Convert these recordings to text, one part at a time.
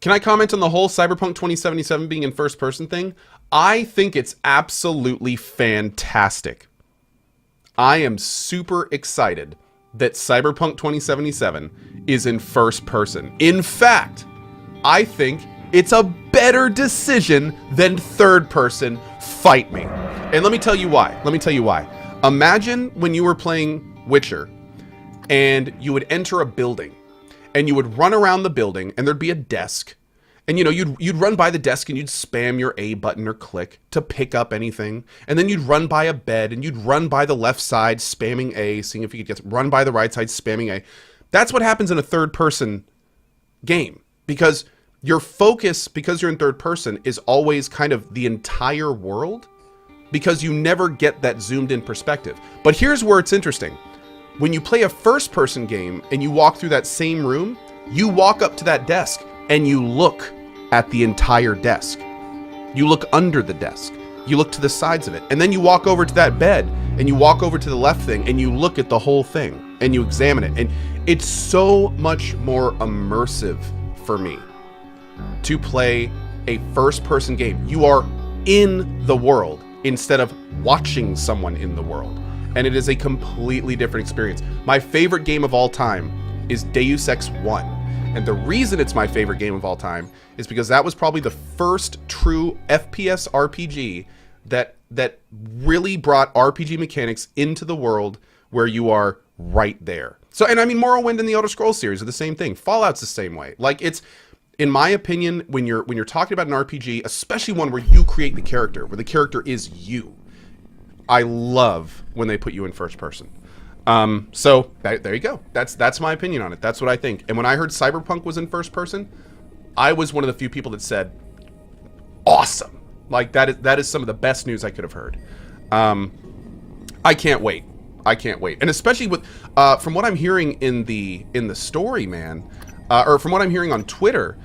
Can I comment on the whole Cyberpunk 2077 being in first person thing? I think it's absolutely fantastic. I am super excited that Cyberpunk 2077 is in first person. In fact, I think it's a better decision than third person. Fight me. And let me tell you why. Imagine when you were playing Witcher and you would enter a building and you would run around the building and there'd be a desk. And, you know, you'd run by the desk and you'd spam your A button or click to pick up anything. And then you'd run by a bed and you'd run by the left side, spamming A, seeing if you could run by the right side, spamming A. That's what happens in a third person game. Because your focus, because you're in third person, is always kind of the entire world. Because you never get that zoomed in perspective. But here's where it's interesting. When you play a first person game and you walk through that same room, you walk up to that desk and you look at the entire desk. You look under the desk. You look to the sides of it. And then you walk over to that bed and you walk over to the left thing and you look at the whole thing and you examine it. And it's so much more immersive for me to play a first person game. You are in the world instead of watching someone in the world. And it is a completely different experience. My favorite game of all time is Deus Ex 1. And the reason it's my favorite game of all time is because that was probably the first true FPS RPG that really brought RPG mechanics into the world where you are right there. So, and I mean, Morrowind and the Elder Scrolls series are the same thing. Fallout's the same way. Like, it's, in my opinion, when you're talking about an RPG, especially one where you create the character, where the character is you, I love when they put you in first person. So there you go. That's my opinion on it. That's what I think. And when I heard Cyberpunk was in first person, I was one of the few people that said, awesome. Like that is some of the best news I could have heard. I can't wait. And especially with, from what I'm hearing in the story, man, or from what I'm hearing on Twitter,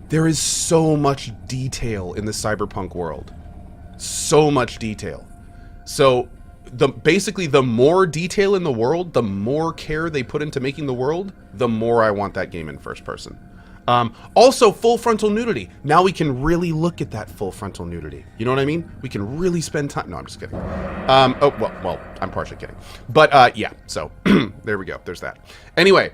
there is so much detail in the Cyberpunk world. So much detail. So basically the more detail in the world, the more care they put into making the world, the more I want that game in first person. Also, full frontal nudity. Now we can really look at that full frontal nudity. You know what I mean? We can really spend time. No, I'm just kidding. Well, I'm partially kidding. But yeah, so there we go. There's that. Anyway,